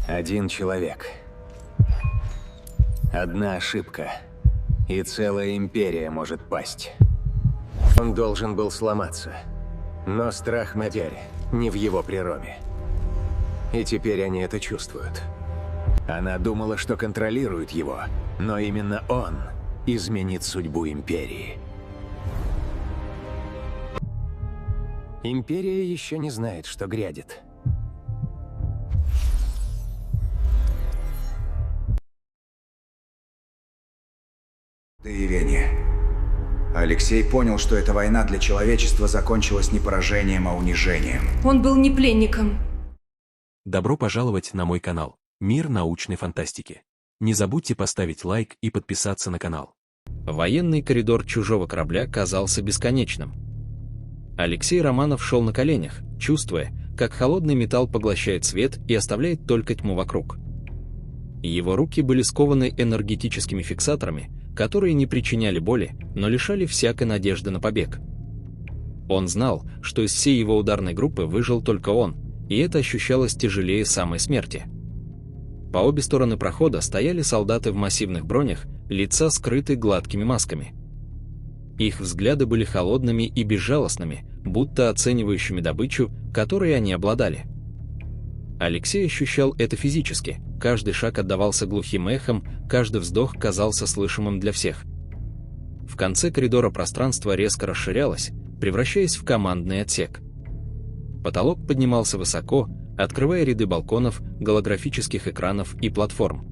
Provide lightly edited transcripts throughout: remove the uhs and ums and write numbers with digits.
Один человек. Одна ошибка, и целая империя может пасть. Он должен был сломаться. Но страх Мадяри не в его природе. И теперь они это чувствуют. Она думала, что контролирует его, но именно он изменит судьбу империи. Империя еще не знает, что грядет. Доверение. Алексей понял, что эта война для человечества закончилась не поражением, а унижением. Он был не пленником. Добро пожаловать на мой канал «Мир научной фантастики». Не забудьте поставить лайк и подписаться на канал. Военный коридор чужого корабля казался бесконечным. Алексей Романов шел на коленях, чувствуя, как холодный металл поглощает свет и оставляет только тьму вокруг. Его руки были скованы энергетическими фиксаторами, которые не причиняли боли, но лишали всякой надежды на побег. Он знал, что из всей его ударной группы выжил только он, и это ощущалось тяжелее самой смерти. По обе стороны прохода стояли солдаты в массивных бронях, лица скрыты гладкими масками. Их взгляды были холодными и безжалостными, будто оценивающими добычу, которой они обладали. Алексей ощущал это физически, каждый шаг отдавался глухим эхом, каждый вздох казался слышимым для всех. В конце коридора пространство резко расширялось, превращаясь в командный отсек. Потолок поднимался высоко, открывая ряды балконов, голографических экранов и платформ.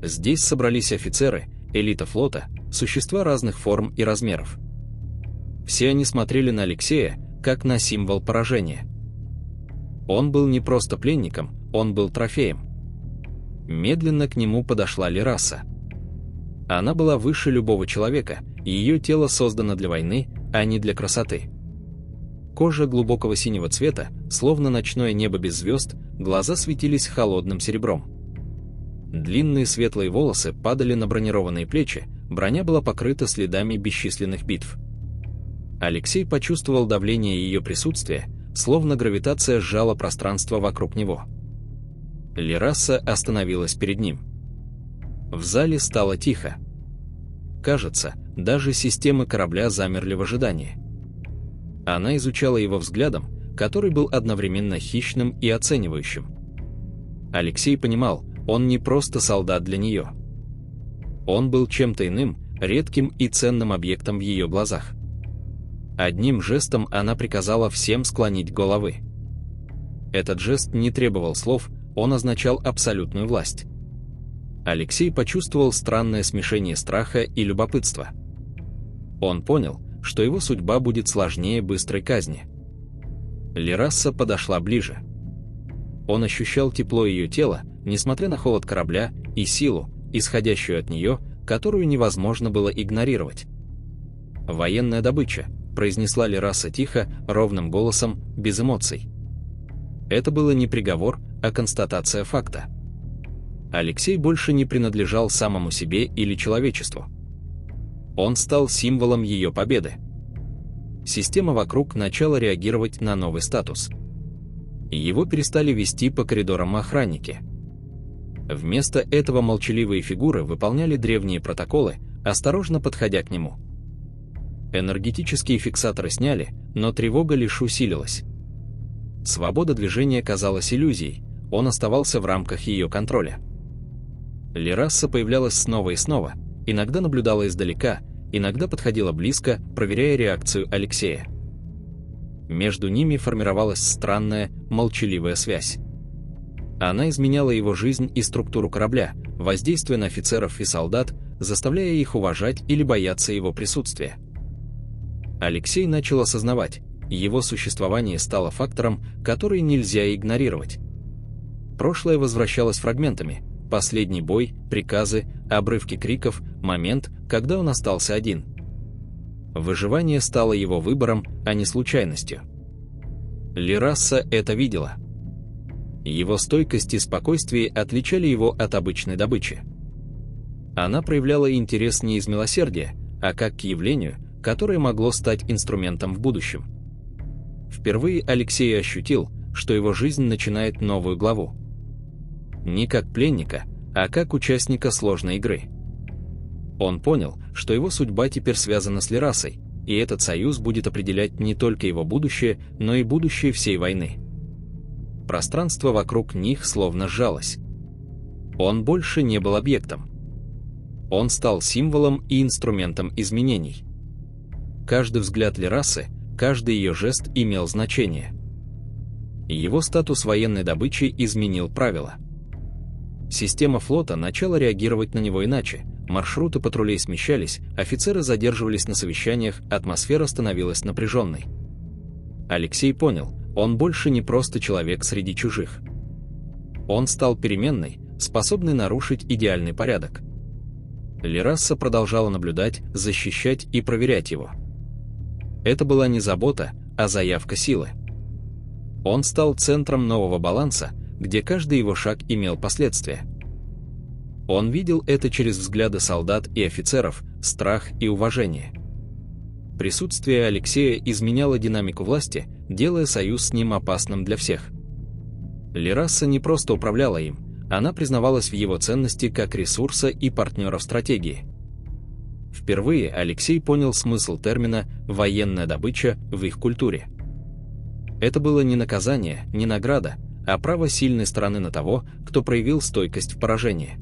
Здесь собрались офицеры, элита флота, существа разных форм и размеров. Все они смотрели на Алексея, как на символ поражения. Он был не просто пленником, он был трофеем. Медленно к нему подошла Лераса. Она была выше любого человека, и ее тело создано для войны, а не для красоты. Кожа глубокого синего цвета, словно ночное небо без звезд, глаза светились холодным серебром. Длинные светлые волосы падали на бронированные плечи, броня была покрыта следами бесчисленных битв. Алексей почувствовал давление ее присутствия, словно гравитация сжала пространство вокруг него. Лераса остановилась перед ним. В зале стало тихо. Кажется, даже системы корабля замерли в ожидании. Она изучала его взглядом, который был одновременно хищным и оценивающим. Алексей понимал, он не просто солдат для нее. Он был чем-то иным, редким и ценным объектом в ее глазах. Одним жестом она приказала всем склонить головы. Этот жест не требовал слов, он означал абсолютную власть. Алексей почувствовал странное смешение страха и любопытства. Он понял, что его судьба будет сложнее быстрой казни. Лераса подошла ближе. Он ощущал тепло ее тела, несмотря на холод корабля, и силу, исходящую от нее, которую невозможно было игнорировать. «Военная добыча», — произнесла Лераса тихо, ровным голосом, без эмоций. Это было не приговор, а констатация факта. Алексей больше не принадлежал самому себе или человечеству. Он стал символом ее победы. Система вокруг начала реагировать на новый статус. Его перестали вести по коридорам охранники. Вместо этого молчаливые фигуры выполняли древние протоколы, осторожно подходя к нему. Энергетические фиксаторы сняли, но тревога лишь усилилась. Свобода движения казалась иллюзией, он оставался в рамках ее контроля. Лераса появлялась снова и снова, иногда наблюдала издалека, иногда подходила близко, проверяя реакцию Алексея. Между ними формировалась странная, молчаливая связь. Она изменяла его жизнь и структуру корабля, воздействуя на офицеров и солдат, заставляя их уважать или бояться его присутствия. Алексей начал осознавать, его существование стало фактором, который нельзя игнорировать. Прошлое возвращалось фрагментами: последний бой, приказы, обрывки криков, момент, когда он остался один. Выживание стало его выбором, а не случайностью. Лераса это видела. Его стойкость и спокойствие отличали его от обычной добычи. Она проявляла интерес не из милосердия, а как к явлению, которое могло стать инструментом в будущем. Впервые Алексей ощутил, что его жизнь начинает новую главу. не как пленника, а как участника сложной игры. Он понял, что его судьба теперь связана с Лерасой, и этот союз будет определять не только его будущее, но и будущее всей войны. Пространство вокруг них словно сжалось. Он больше не был объектом. Он стал символом и инструментом изменений. Каждый взгляд Лерасы, каждый ее жест имел значение. Его статус военной добычи изменил правила. Система флота начала реагировать на него иначе, маршруты патрулей смещались, офицеры задерживались на совещаниях, атмосфера становилась напряженной. Алексей понял, он больше не просто человек среди чужих. Он стал переменной, способной нарушить идеальный порядок. Лераса продолжала наблюдать, защищать и проверять его. Это была не забота, а заявка силы. Он стал центром нового баланса, где каждый его шаг имел последствия. Он видел это через взгляды солдат и офицеров, страх и уважение. Присутствие Алексея изменяло динамику власти, делая союз с ним опасным для всех. Лераса не просто управляла им, она признавалась в его ценности как ресурса и партнера в стратегии. Впервые Алексей понял смысл термина «военная добыча» в их культуре. Это было не наказание, не награда, а право сильной стороны на того, кто проявил стойкость в поражении.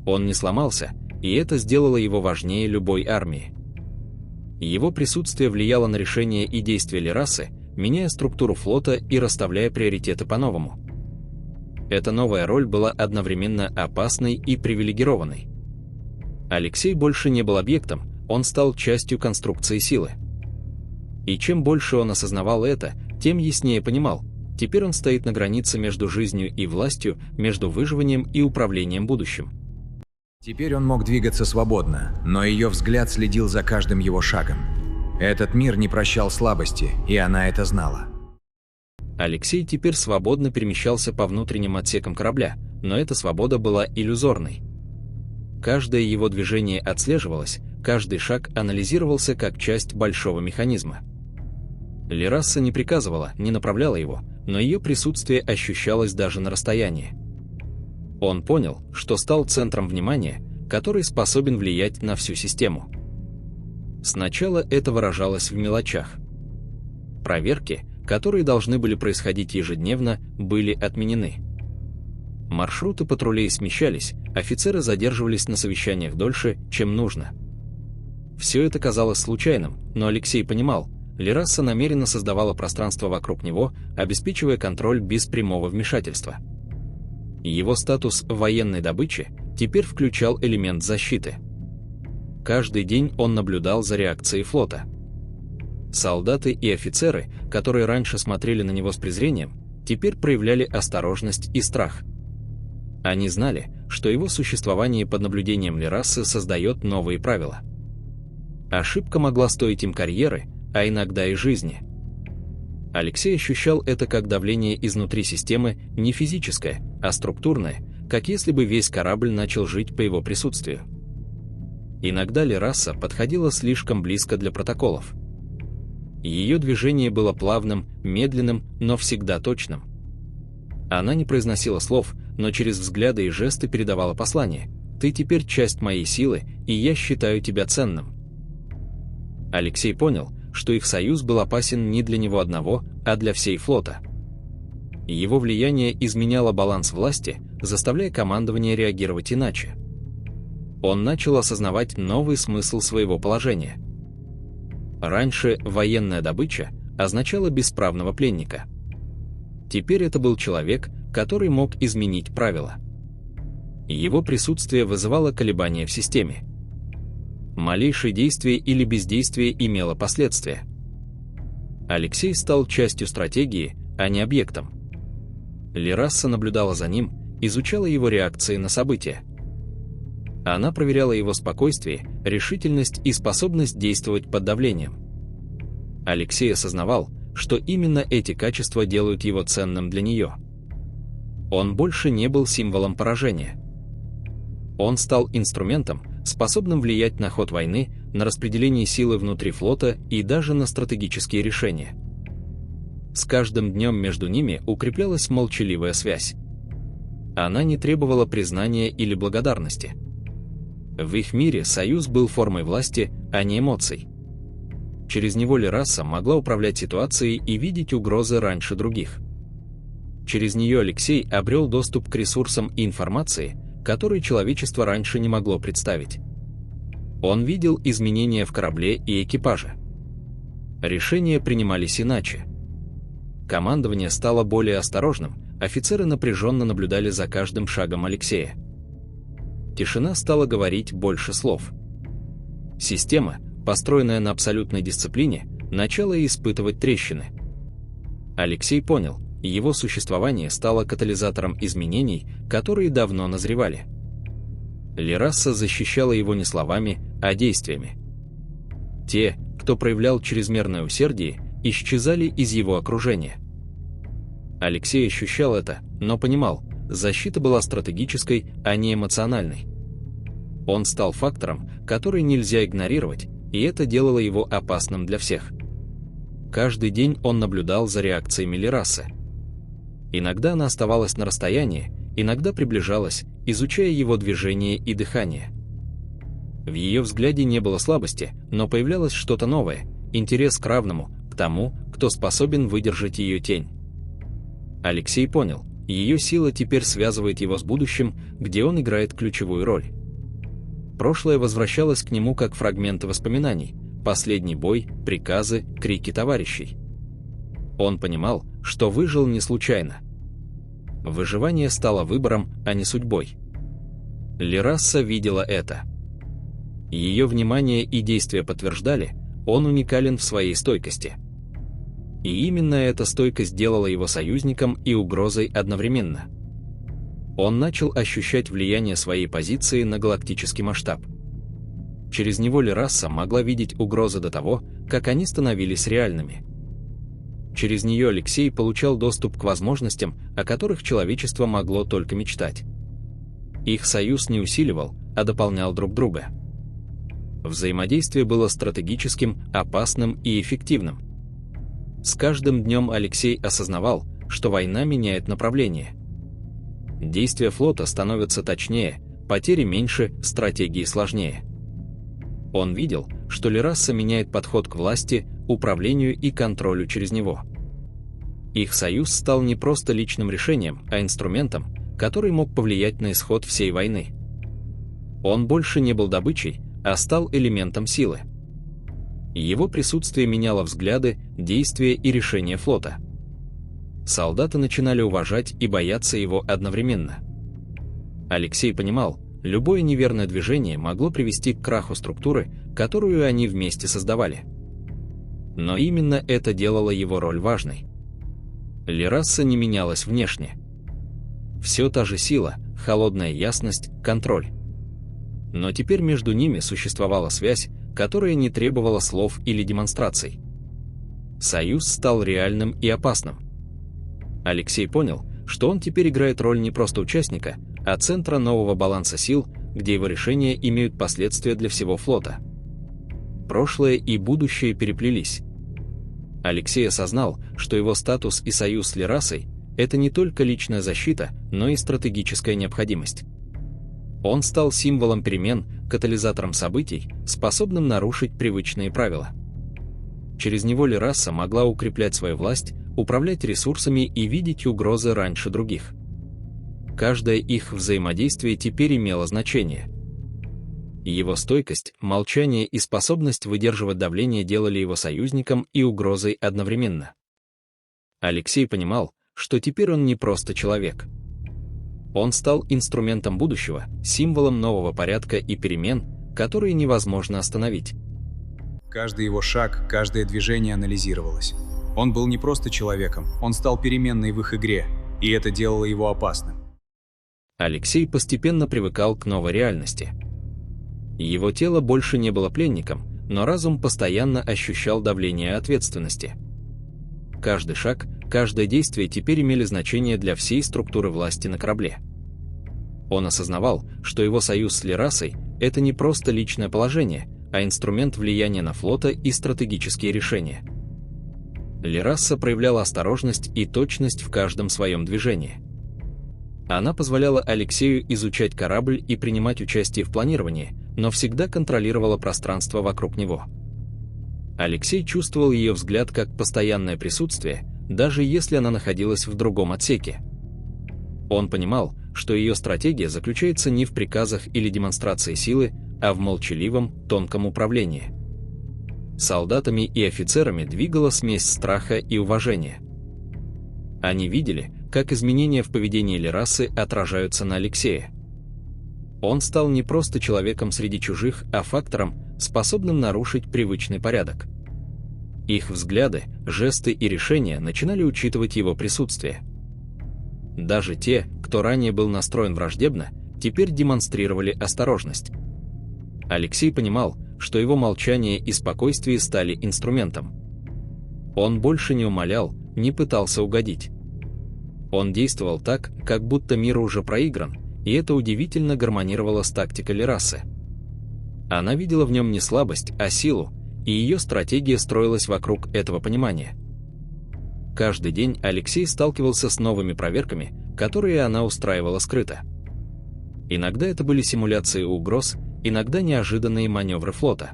Он не сломался, и это сделало его важнее любой армии. Его присутствие влияло на решения и действия Лерасы, меняя структуру флота и расставляя приоритеты по-новому. Эта новая роль была одновременно опасной и привилегированной. Алексей больше не был объектом, он стал частью конструкции силы. И чем больше он осознавал это, тем яснее понимал, теперь он стоит на границе между жизнью и властью, между выживанием и управлением будущим. Теперь он мог двигаться свободно, но ее взгляд следил за каждым его шагом. Этот мир не прощал слабости, и она это знала. Алексей теперь свободно перемещался по внутренним отсекам корабля, но эта свобода была иллюзорной. Каждое его движение отслеживалось, каждый шаг анализировался как часть большого механизма. Лераса не приказывала, не направляла его, но ее присутствие ощущалось даже на расстоянии. Он понял, что стал центром внимания, который способен влиять на всю систему. Сначала это выражалось в мелочах. Проверки, которые должны были происходить ежедневно, были отменены. Маршруты патрулей смещались, офицеры задерживались на совещаниях дольше, чем нужно. Все это казалось случайным, но Алексей понимал, Лераса намеренно создавала пространство вокруг него, обеспечивая контроль без прямого вмешательства. Его статус военной добычи теперь включал элемент защиты. Каждый день он наблюдал за реакцией флота. Солдаты и офицеры, которые раньше смотрели на него с презрением, теперь проявляли осторожность и страх. Они знали, что его существование под наблюдением Лерасы создает новые правила. Ошибка могла стоить им карьеры, а иногда и жизни. Алексей ощущал это как давление изнутри системы, не физическое, а структурное, как если бы весь корабль начал жить по его присутствию. Иногда Лераса подходила слишком близко для протоколов. Ее движение было плавным, медленным, но всегда точным. Она не произносила слов, но через взгляды и жесты передавала послание: «Ты теперь часть моей силы, и я считаю тебя ценным». Алексей понял, что их союз был опасен не для него одного, а для всей флота. Его влияние изменяло баланс власти, заставляя командование реагировать иначе. Он начал осознавать новый смысл своего положения. Раньше военная добыча означала бесправного пленника. Теперь это был человек, который мог изменить правила. Его присутствие вызывало колебания в системе. Малейшее действие или бездействие имело последствия. Алексей стал частью стратегии, а не объектом. Лераса наблюдала за ним, изучала его реакции на события. Она проверяла его спокойствие, решительность и способность действовать под давлением. Алексей осознавал, что именно эти качества делают его ценным для нее. Он больше не был символом поражения. Он стал инструментом, способным влиять на ход войны, на распределение силы внутри флота и даже на стратегические решения. С каждым днем между ними укреплялась молчаливая связь. Она не требовала признания или благодарности. В их мире союз был формой власти, а не эмоций. Через него Лерасса могла управлять ситуацией и видеть угрозы раньше других. Через нее Алексей обрел доступ к ресурсам и информации, которые человечество раньше не могло представить. Он видел изменения в корабле и экипаже. Решения принимались иначе. Командование стало более осторожным, офицеры напряженно наблюдали за каждым шагом Алексея. Тишина стала говорить больше слов. Система, построенная на абсолютной дисциплине, начала испытывать трещины. Алексей понял, его существование стало катализатором изменений, которые давно назревали. Лерасса защищала его не словами, а действиями. Те, кто проявлял чрезмерное усердие, исчезали из его окружения. Алексей ощущал это, но понимал, защита была стратегической, а не эмоциональной. Он стал фактором, который нельзя игнорировать, и это делало его опасным для всех. Каждый день он наблюдал за реакциями Лерассы. Иногда она оставалась на расстоянии, иногда приближалась, изучая его движение и дыхание. В ее взгляде не было слабости, но появлялось что-то новое, интерес к равному, к тому, кто способен выдержать ее тень. Алексей понял, ее сила теперь связывает его с будущим, где он играет ключевую роль. Прошлое возвращалось к нему как фрагменты воспоминаний, последний бой, приказы, крики товарищей. Он понимал, что выжил не случайно. Выживание стало выбором, а не судьбой. Лерасса видела это. Ее внимание и действия подтверждали, он уникален в своей стойкости. И именно эта стойкость делала его союзником и угрозой одновременно. Он начал ощущать влияние своей позиции на галактический масштаб. Через него Лерасса могла видеть угрозы до того, как они становились реальными. Через нее Алексей получал доступ к возможностям, о которых человечество могло только мечтать. Их союз не усиливал, а дополнял друг друга. Взаимодействие было стратегическим, опасным и эффективным. С каждым днем Алексей осознавал, что война меняет направление. Действия флота становятся точнее, потери меньше, стратегии сложнее. Он видел, что Лерасса меняет подход к власти, управлению и контролю через него. Их союз стал не просто личным решением, а инструментом, который мог повлиять на исход всей войны. Он больше не был добычей, а стал элементом силы. Его присутствие меняло взгляды, действия и решения флота. Солдаты начинали уважать и бояться его одновременно. Алексей понимал, любое неверное движение могло привести к краху структуры, которую они вместе создавали. Но именно это делало его роль важной. Лерасса не менялась внешне. Все та же сила, холодная ясность, контроль. Но теперь между ними существовала связь, которая не требовала слов или демонстраций. Союз стал реальным и опасным. Алексей понял, что он теперь играет роль не просто участника, а центра нового баланса сил, где его решения имеют последствия для всего флота. Прошлое и будущее переплелись. Алексей осознал, что его статус и союз с Лерассой – это не только личная защита, но и стратегическая необходимость. Он стал символом перемен, катализатором событий, способным нарушить привычные правила. Через него Лерасса могла укреплять свою власть, управлять ресурсами и видеть угрозы раньше других. Каждое их взаимодействие теперь имело значение. Его стойкость, молчание и способность выдерживать давление делали его союзником и угрозой одновременно. Алексей понимал, что теперь он не просто человек. Он стал инструментом будущего, символом нового порядка и перемен, которые невозможно остановить. Каждый его шаг, каждое движение анализировалось. Он был не просто человеком, он стал переменной в их игре, и это делало его опасным. Алексей постепенно привыкал к новой реальности. Его тело больше не было пленником, но разум постоянно ощущал давление ответственности. Каждый шаг, каждое действие теперь имели значение для всей структуры власти на корабле. Он осознавал, что его союз с Лерассой – это не просто личное положение, а инструмент влияния на флота и стратегические решения. Лерасса проявляла осторожность и точность в каждом своем движении. Она позволяла Алексею изучать корабль и принимать участие в планировании, но всегда контролировала пространство вокруг него. Алексей чувствовал ее взгляд как постоянное присутствие, даже если она находилась в другом отсеке. Он понимал, что ее стратегия заключается не в приказах или демонстрации силы, а в молчаливом, тонком управлении. Солдатами и офицерами двигала смесь страха и уважения. Они видели, как изменения в поведении Лерасы отражаются на Алексее. Он стал не просто человеком среди чужих, а фактором, способным нарушить привычный порядок. Их взгляды, жесты и решения начинали учитывать его присутствие. Даже те, кто ранее был настроен враждебно, теперь демонстрировали осторожность. Алексей понимал, что его молчание и спокойствие стали инструментом. Он больше не умолял, не пытался угодить. Он действовал так, как будто мир уже проигран, и это удивительно гармонировало с тактикой Лерасы. Она видела в нем не слабость, а силу, и ее стратегия строилась вокруг этого понимания. Каждый день Алексей сталкивался с новыми проверками, которые она устраивала скрыто. Иногда это были симуляции угроз, иногда неожиданные маневры флота.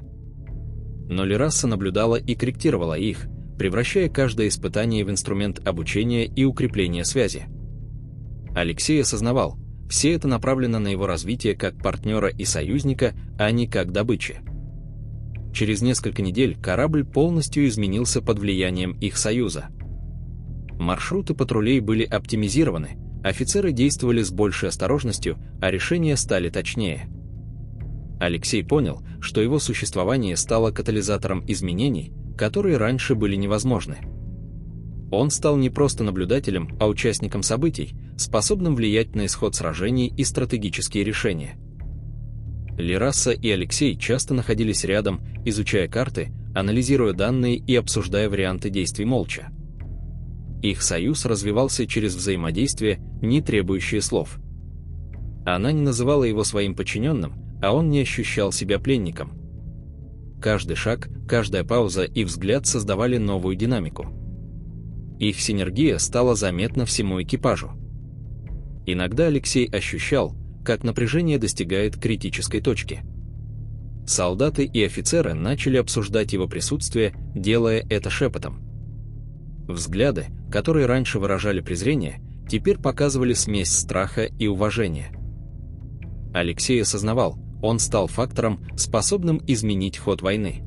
Но Лераса наблюдала и корректировала их, превращая каждое испытание в инструмент обучения и укрепления связи. Алексей осознавал, все это направлено на его развитие как партнера и союзника, а не как добычи. Через несколько недель корабль полностью изменился под влиянием их союза. Маршруты патрулей были оптимизированы, офицеры действовали с большей осторожностью, а решения стали точнее. Алексей понял, что его существование стало катализатором изменений, которые раньше были невозможны. Он стал не просто наблюдателем, а участником событий, способным влиять на исход сражений и стратегические решения. Лераса и Алексей часто находились рядом, изучая карты, анализируя данные и обсуждая варианты действий молча. Их союз развивался через взаимодействие, не требующее слов. Она не называла его своим подчиненным, а он не ощущал себя пленником. Каждый шаг, каждая пауза и взгляд создавали новую динамику. Их синергия стала заметна всему экипажу. Иногда Алексей ощущал, как напряжение достигает критической точки. Солдаты и офицеры начали обсуждать его присутствие, делая это шепотом. Взгляды, которые раньше выражали презрение, теперь показывали смесь страха и уважения. Алексей осознавал, он стал фактором, способным изменить ход войны.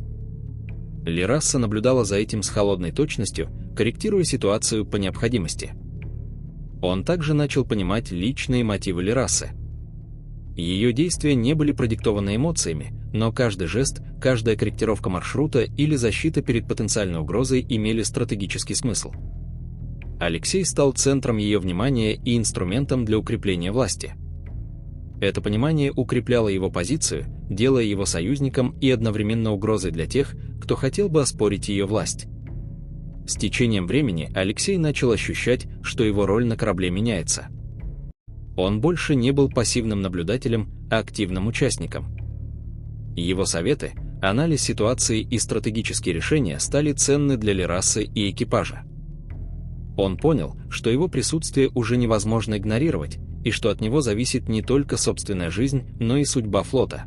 Лераса наблюдала за этим с холодной точностью, корректируя ситуацию по необходимости. Он также начал понимать личные мотивы Лерасы. Ее действия не были продиктованы эмоциями, но каждый жест, каждая корректировка маршрута или защита перед потенциальной угрозой имели стратегический смысл. Алексей стал центром ее внимания и инструментом для укрепления власти. Это понимание укрепляло его позицию, делая его союзником и одновременно угрозой для тех, кто хотел бы оспорить ее власть. С течением времени Алексей начал ощущать, что его роль на корабле меняется. Он больше не был пассивным наблюдателем, а активным участником. Его советы, анализ ситуации и стратегические решения стали ценны для Лерасы и экипажа. Он понял, что его присутствие уже невозможно игнорировать, и что от него зависит не только собственная жизнь, но и судьба флота.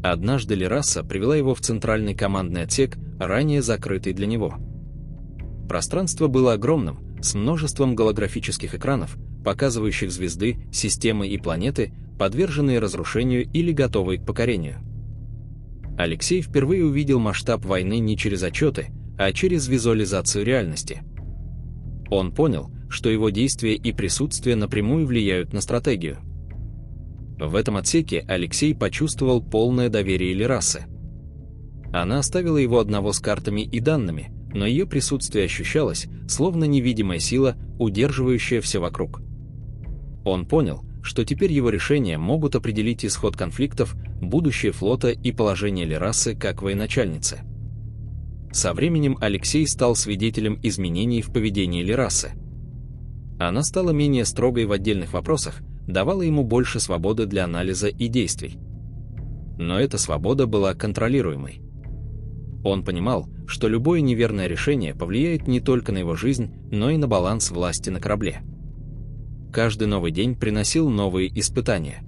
Однажды Лераса привела его в центральный командный отсек, ранее закрытый для него. Пространство было огромным, с множеством голографических экранов, показывающих звезды, системы и планеты, подверженные разрушению или готовые к покорению. Алексей впервые увидел масштаб войны не через отчеты, а через визуализацию реальности. Он понял, что его действия и присутствие напрямую влияют на стратегию. В этом отсеке Алексей почувствовал полное доверие Лерасы. Она оставила его одного с картами и данными, но ее присутствие ощущалось, словно невидимая сила, удерживающая все вокруг. Он понял, что теперь его решения могут определить исход конфликтов, будущее флота и положение Лерасы как военачальницы. Со временем Алексей стал свидетелем изменений в поведении Лерасы. Она стала менее строгой в отдельных вопросах, давала ему больше свободы для анализа и действий. Но эта свобода была контролируемой. Он понимал, что любое неверное решение повлияет не только на его жизнь, но и на баланс власти на корабле. каждый новый день приносил новые испытания.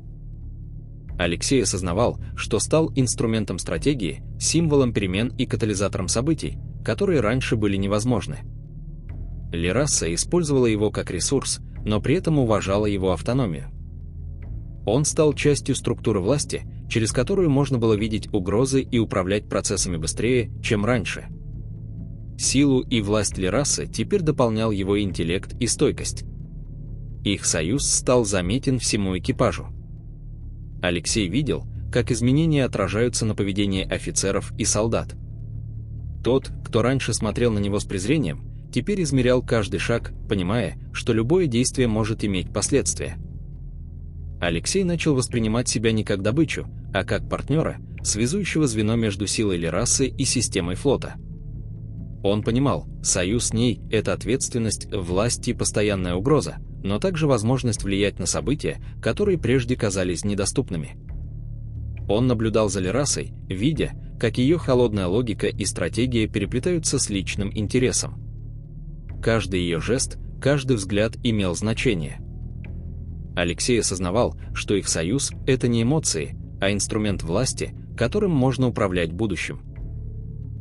Алексей осознавал, что стал инструментом стратегии, символом перемен и катализатором событий, которые раньше были невозможны. Лерасса использовала его как ресурс, но при этом уважала его автономию. Он стал частью структуры власти, через которую можно было видеть угрозы и управлять процессами быстрее, чем раньше. Силу и власть Лерассы теперь дополнял его интеллект и стойкость. Их союз стал заметен всему экипажу. Алексей видел, как изменения отражаются на поведении офицеров и солдат. Тот, кто раньше смотрел на него с презрением, теперь измерял каждый шаг, понимая, что любое действие может иметь последствия. Алексей начал воспринимать себя не как добычу, а как партнера, связующего звено между силой Лерассы и системой флота. Он понимал, союз с ней – это ответственность, власть и постоянная угроза, но также возможность влиять на события, которые прежде казались недоступными. Он наблюдал за Лерассой, видя, как ее холодная логика и стратегия переплетаются с личным интересом. Каждый ее жест, каждый взгляд имел значение. Алексей осознавал, что их союз – это не эмоции, а инструмент власти, которым можно управлять будущим.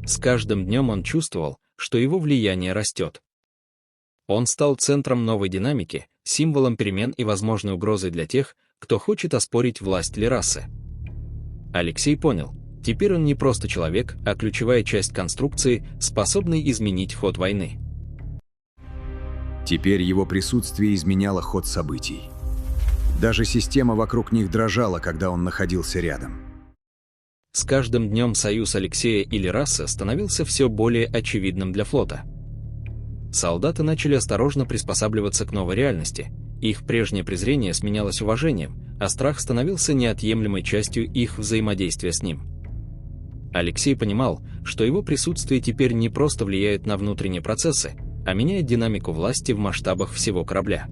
С каждым днем он чувствовал, что его влияние растет. Он стал центром новой динамики, символом перемен и возможной угрозой для тех, кто хочет оспорить власть Лерассы. Алексей понял, теперь он не просто человек, а ключевая часть конструкции, способной изменить ход войны. Теперь его присутствие изменяло ход событий. Даже система вокруг них дрожала, когда он находился рядом. С каждым днем союз Алексея и Лерассы становился все более очевидным для флота. Солдаты начали осторожно приспосабливаться к новой реальности. Их прежнее презрение сменялось уважением, а страх становился неотъемлемой частью их взаимодействия с ним. Алексей понимал, что его присутствие теперь не просто влияет на внутренние процессы, а меняет динамику власти в масштабах всего корабля.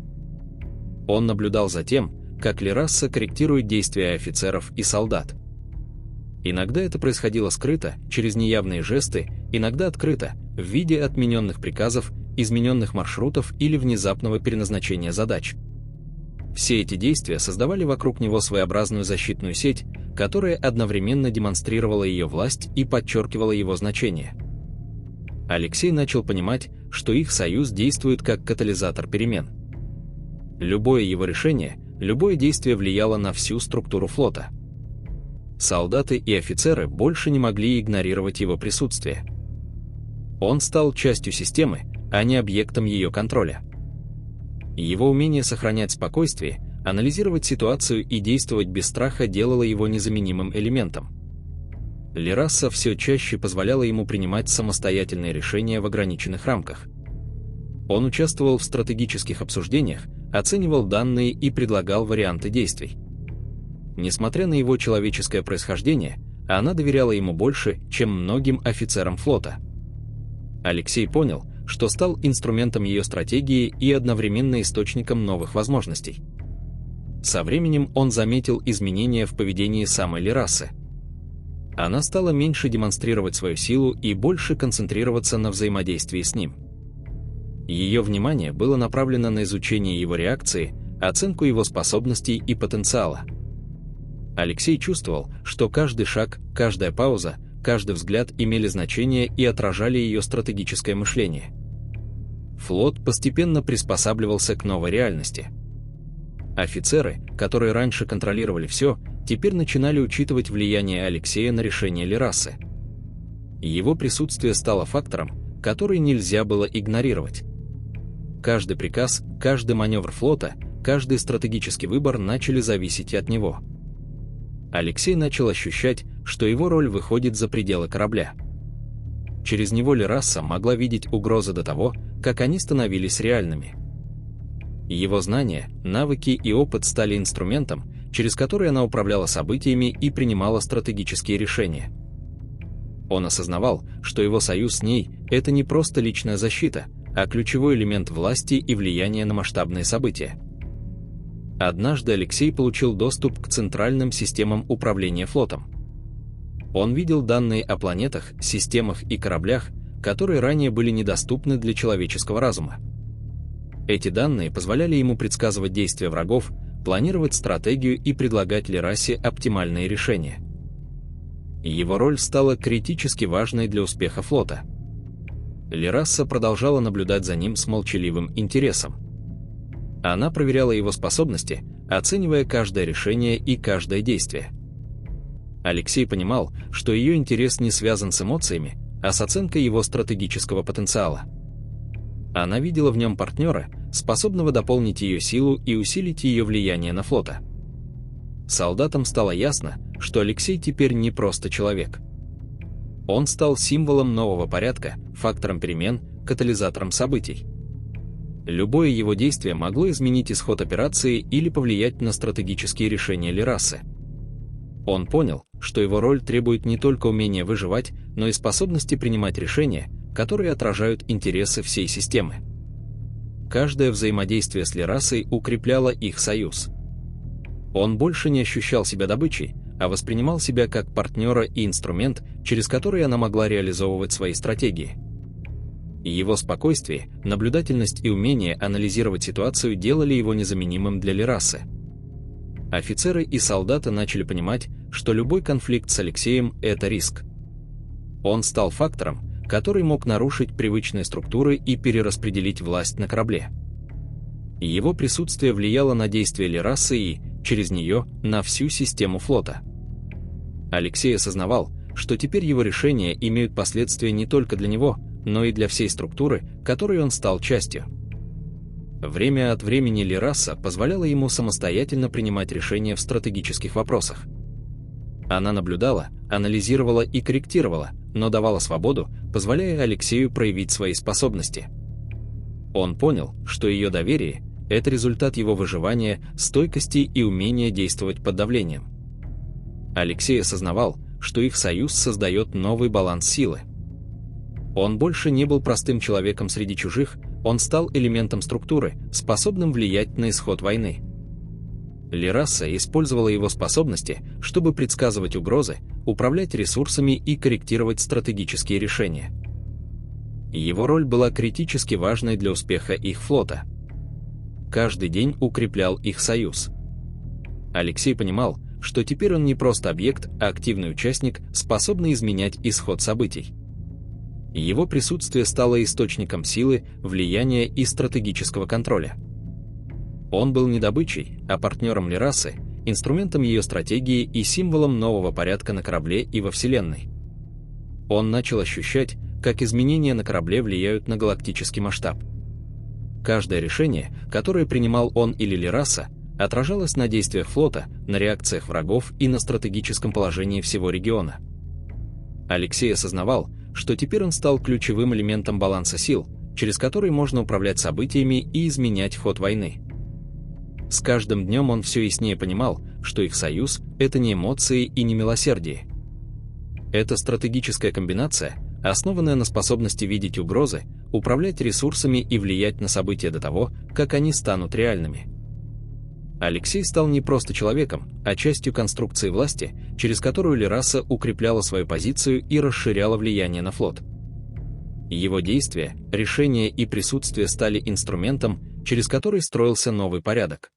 Он наблюдал за тем, как Лерасса корректирует действия офицеров и солдат. Иногда это происходило скрыто, через неявные жесты, иногда открыто, в виде отмененных приказов, измененных маршрутов или внезапного переназначения задач. Все эти действия создавали вокруг него своеобразную защитную сеть, которая одновременно демонстрировала ее власть и подчеркивала его значение. Алексей начал понимать, что их союз действует как катализатор перемен. Любое его решение, любое действие влияло на всю структуру флота. Солдаты и офицеры больше не могли игнорировать его присутствие. Он стал частью системы, а не объектом ее контроля. Его умение сохранять спокойствие, анализировать ситуацию и действовать без страха делало его незаменимым элементом. Лерасса все чаще позволяла ему принимать самостоятельные решения в ограниченных рамках. Он участвовал в стратегических обсуждениях, оценивал данные и предлагал варианты действий. Несмотря на его человеческое происхождение, она доверяла ему больше, чем многим офицерам флота. Алексей понял, что стал инструментом ее стратегии и одновременно источником новых возможностей. Со временем он заметил изменения в поведении самой Лерассы. Она стала меньше демонстрировать свою силу и больше концентрироваться на взаимодействии с ним. Ее внимание было направлено на изучение его реакции, оценку его способностей и потенциала. Алексей чувствовал, что каждый шаг, каждая пауза, каждый взгляд имели значение и отражали ее стратегическое мышление. Флот постепенно приспосабливался к новой реальности. Офицеры, которые раньше контролировали все, теперь начинали учитывать влияние Алексея на решение Лерассы. Его присутствие стало фактором, который нельзя было игнорировать. Каждый приказ, каждый маневр флота, каждый стратегический выбор начали зависеть от него. Алексей начал ощущать, что его роль выходит за пределы корабля. Через него Лерасса могла видеть угрозы до того, как они становились реальными. Его знания, навыки и опыт стали инструментом, через который она управляла событиями и принимала стратегические решения. Он осознавал, что его союз с ней – это не просто личная защита, а ключевой элемент власти и влияния на масштабные события. Однажды Алексей получил доступ к центральным системам управления флотом. Он видел данные о планетах, системах и кораблях, которые ранее были недоступны для человеческого разума. Эти данные позволяли ему предсказывать действия врагов, планировать стратегию и предлагать Лерасе оптимальные решения. Его роль стала критически важной для успеха флота. Лерасса продолжала наблюдать за ним с молчаливым интересом. Она проверяла его способности, оценивая каждое решение и каждое действие. Алексей понимал, что ее интерес не связан с эмоциями, а с оценкой его стратегического потенциала. Она видела в нем партнера, способного дополнить ее силу и усилить ее влияние на флота. Солдатам стало ясно, что Алексей теперь не просто человек. Он стал символом нового порядка, фактором перемен, катализатором событий. Любое его действие могло изменить исход операции или повлиять на стратегические решения Лерассы. Он понял, что его роль требует не только умения выживать, но и способности принимать решения, которые отражают интересы всей системы. Каждое взаимодействие с Лерассой укрепляло их союз. Он больше не ощущал себя добычей, а воспринимал себя как партнера и инструмент, через который она могла реализовывать свои стратегии. Его спокойствие, наблюдательность и умение анализировать ситуацию делали его незаменимым для Лерассы. Офицеры и солдаты начали понимать, что любой конфликт с Алексеем – это риск. Он стал фактором, который мог нарушить привычные структуры и перераспределить власть на корабле. Его присутствие влияло на действия Лерассы и, через нее, на всю систему флота. Алексей осознавал, что теперь его решения имеют последствия не только для него, но и для всей структуры, которой он стал частью. Время от времени Лерасса позволяла ему самостоятельно принимать решения в стратегических вопросах. Она наблюдала, анализировала и корректировала, но давала свободу, позволяя Алексею проявить свои способности. Он понял, что ее доверие – это результат его выживания, стойкости и умения действовать под давлением. Алексей осознавал, что их союз создает новый баланс силы. Он больше не был простым человеком среди чужих, он стал элементом структуры, способным влиять на исход войны. Лерасса использовала его способности, чтобы предсказывать угрозы, управлять ресурсами и корректировать стратегические решения. Его роль была критически важной для успеха их флота. Каждый день укреплял их союз. Алексей понимал, что теперь он не просто объект, а активный участник, способный изменять исход событий. Его присутствие стало источником силы, влияния и стратегического контроля. Он был не добычей, а партнером Лерассы, инструментом ее стратегии и символом нового порядка на корабле и во Вселенной. Он начал ощущать, как изменения на корабле влияют на галактический масштаб. Каждое решение, которое принимал он или Лерасса, отражалось на действиях флота, на реакциях врагов и на стратегическом положении всего региона. Алексей осознавал, что теперь он стал ключевым элементом баланса сил, через который можно управлять событиями и изменять ход войны. С каждым днем он все яснее понимал, что их союз – это не эмоции и не милосердие. Это стратегическая комбинация, основанная на способности видеть угрозы, управлять ресурсами и влиять на события до того, как они станут реальными. Алексей стал не просто человеком, а частью конструкции власти, через которую Лерасса укрепляла свою позицию и расширяла влияние на флот. Его действия, решения и присутствие стали инструментом, через который строился новый порядок.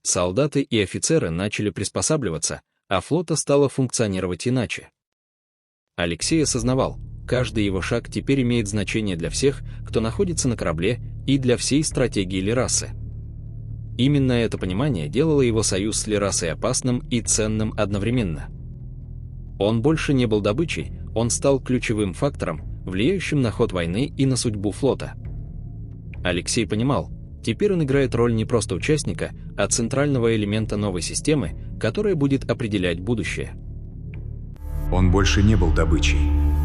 Солдаты и офицеры начали приспосабливаться, а флота стало функционировать иначе. Алексей осознавал, каждый его шаг теперь имеет значение для всех, кто находится на корабле, и для всей стратегии Лерассы. Именно это понимание делало его союз с Лерассой опасным и ценным одновременно. Он больше не был добычей, он стал ключевым фактором, влияющим на ход войны и на судьбу флота. Алексей понимал, теперь он играет роль не просто участника, а центрального элемента новой системы, которая будет определять будущее. Он больше не был добычей.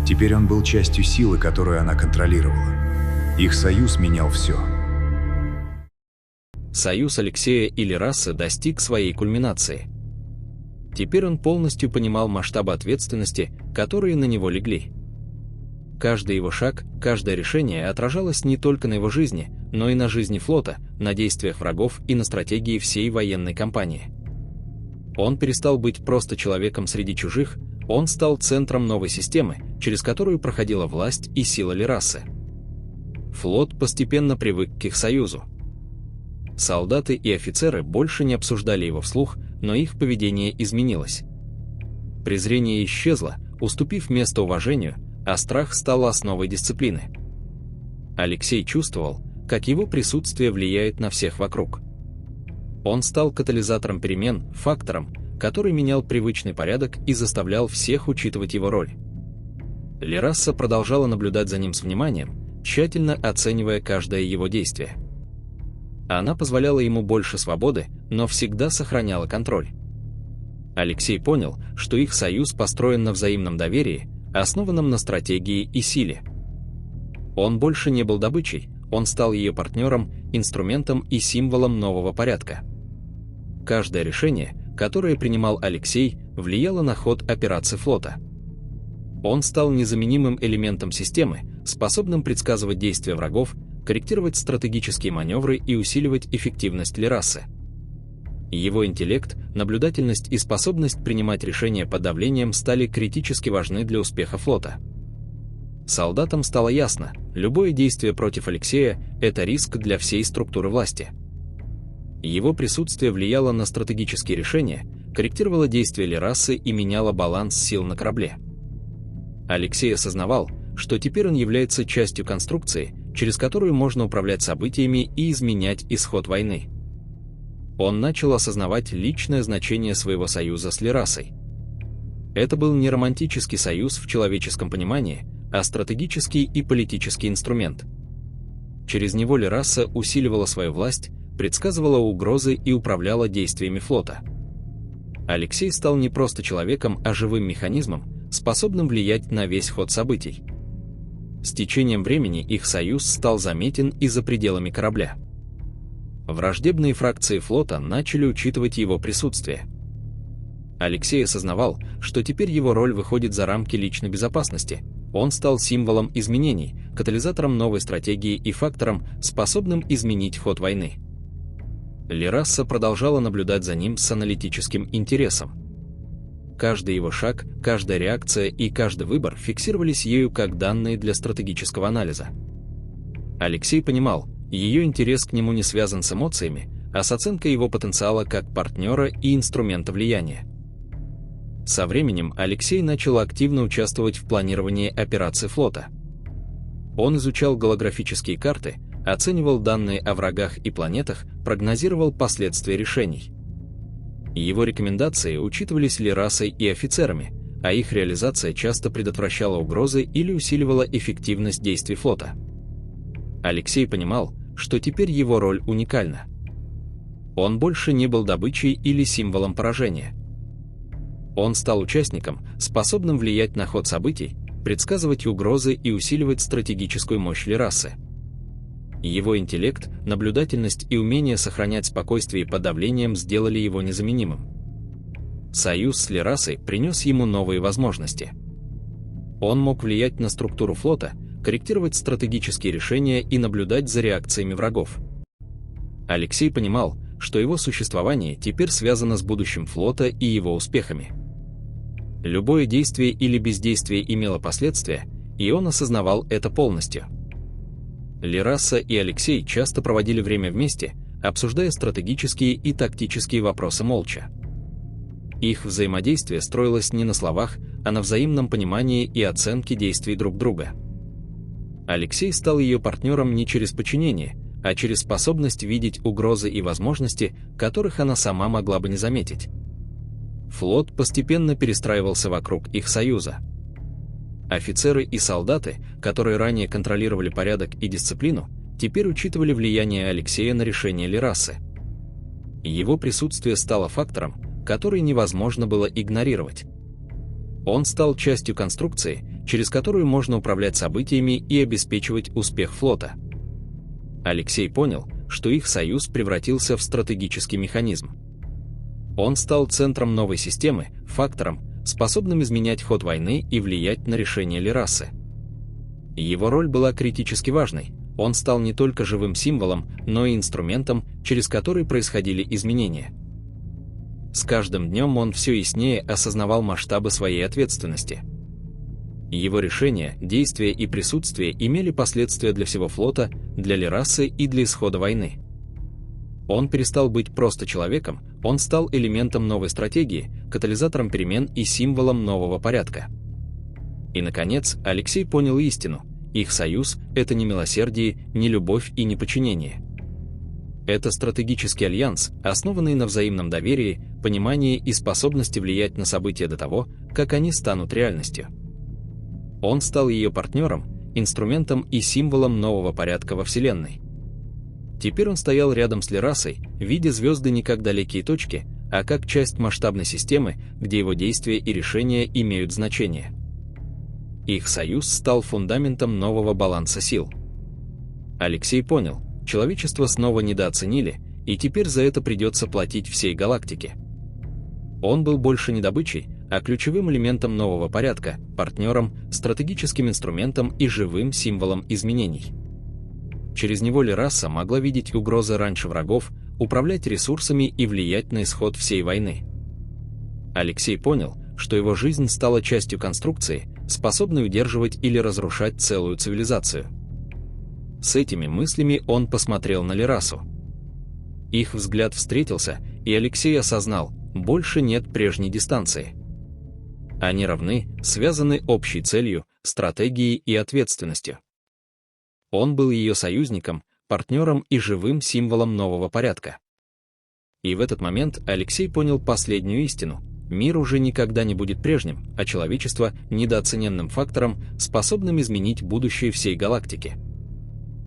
Теперь он был частью силы, которую она контролировала. Их союз менял все. Союз Алексея и Лерассы достиг своей кульминации. Теперь он полностью понимал масштабы ответственности, которые на него легли. Каждый его шаг, каждое решение отражалось не только на его жизни, но и на жизни флота, на действиях врагов и на стратегии всей военной кампании. Он перестал быть просто человеком среди чужих, он стал центром новой системы, через которую проходила власть и сила Лерассы. флот постепенно привык к их союзу. Солдаты и офицеры больше не обсуждали его вслух, но их поведение изменилось. Презрение исчезло, уступив место уважению, а страх стал основой дисциплины. Алексей чувствовал, как его присутствие влияет на всех вокруг. Он стал катализатором перемен, фактором, который менял привычный порядок и заставлял всех учитывать его роль. Лерасса продолжала наблюдать за ним с вниманием, тщательно оценивая каждое его действие. Она позволяла ему больше свободы, но всегда сохраняла контроль. Алексей понял, что их союз построен на взаимном доверии, основанном на стратегии и силе. Он больше не был добычей, он стал ее партнером, инструментом и символом нового порядка. Каждое решение, которое принимал Алексей, влияло на ход операций флота. Он стал незаменимым элементом системы, способным предсказывать действия врагов, корректировать стратегические маневры и усиливать эффективность Лерассы. Его интеллект, наблюдательность и способность принимать решения под давлением стали критически важны для успеха флота. Солдатам стало ясно, любое действие против Алексея – это риск для всей структуры власти. Его присутствие влияло на стратегические решения, корректировало действия Лерассы и меняло баланс сил на корабле. Алексей осознавал, что теперь он является частью конструкции, через которую можно управлять событиями и изменять исход войны. Он начал осознавать личное значение своего союза с Лерассой. Это был не романтический союз в человеческом понимании, а стратегический и политический инструмент. Через него Лерасса усиливала свою власть, предсказывала угрозы и управляла действиями флота. Алексей стал не просто человеком, а живым механизмом, способным влиять на весь ход событий. С течением времени их союз стал заметен и за пределами корабля. Враждебные фракции флота начали учитывать его присутствие. Алексей осознавал, что теперь его роль выходит за рамки личной безопасности. Он стал символом изменений, катализатором новой стратегии и фактором, способным изменить ход войны. Лерасса продолжала наблюдать за ним с аналитическим интересом. Каждый его шаг, каждая реакция и каждый выбор фиксировались ею как данные для стратегического анализа. Алексей понимал, ее интерес к нему не связан с эмоциями, а с оценкой его потенциала как партнера и инструмента влияния. Со временем Алексей начал активно участвовать в планировании операций флота. Он изучал голографические карты, оценивал данные о врагах и планетах, прогнозировал последствия решений. Его рекомендации учитывались Лерассой и офицерами, а их реализация часто предотвращала угрозы или усиливала эффективность действий флота. Алексей понимал, что теперь его роль уникальна. Он больше не был добычей или символом поражения. Он стал участником, способным влиять на ход событий, предсказывать угрозы и усиливать стратегическую мощь Лерассы. Его интеллект, наблюдательность и умение сохранять спокойствие под давлением сделали его незаменимым. Союз с Лерассой принес ему новые возможности. Он мог влиять на структуру флота, корректировать стратегические решения и наблюдать за реакциями врагов. Алексей понимал, что его существование теперь связано с будущим флота и его успехами. Любое действие или бездействие имело последствия, и он осознавал это полностью. Лерасса и Алексей часто проводили время вместе, обсуждая стратегические и тактические вопросы молча. Их взаимодействие строилось не на словах, а на взаимном понимании и оценке действий друг друга. Алексей стал ее партнером не через подчинение, а через способность видеть угрозы и возможности, которых она сама могла бы не заметить. Флот постепенно перестраивался вокруг их союза. Офицеры и солдаты, которые ранее контролировали порядок и дисциплину, теперь учитывали влияние Алексея на решение Лерассы. Его присутствие стало фактором, который невозможно было игнорировать. Он стал частью конструкции, через которую можно управлять событиями и обеспечивать успех флота. Алексей понял, что их союз превратился в стратегический механизм. Он стал центром новой системы, фактором, способным изменять ход войны и влиять на решение Лерассы. Его роль была критически важной. Он стал не только живым символом, но и инструментом, через который происходили изменения. С каждым днем он все яснее осознавал масштабы своей ответственности. Его решения, действия и присутствие имели последствия для всего флота, для Лерасы и для исхода войны. Он перестал быть просто человеком, он стал элементом новой стратегии, катализатором перемен и символом нового порядка. И, наконец, Алексей понял истину: их союз – это не милосердие, не любовь и не подчинение. Это стратегический альянс, основанный на взаимном доверии, понимании и способности влиять на события до того, как они станут реальностью. Он стал ее партнером, инструментом и символом нового порядка во Вселенной. Теперь он стоял рядом с Лерасой, видя звезды не как далекие точки, а как часть масштабной системы, где его действия и решения имеют значение. Их союз стал фундаментом нового баланса сил. Алексей понял, человечество снова недооценили, и теперь за это придется платить всей галактике. Он был больше не добычей, а ключевым элементом нового порядка, партнером, стратегическим инструментом и живым символом изменений. Через него Лераса могла видеть угрозы раньше врагов, управлять ресурсами и влиять на исход всей войны. Алексей понял, что его жизнь стала частью конструкции, способной удерживать или разрушать целую цивилизацию. С этими мыслями он посмотрел на Лерасу. Их взгляд встретился, и Алексей осознал: больше нет прежней дистанции. Они равны, связаны общей целью, стратегией и ответственностью. Он был ее союзником, партнером и живым символом нового порядка. И в этот момент Алексей понял последнюю истину: мир уже никогда не будет прежним, а человечество — недооцененным фактором, способным изменить будущее всей галактики.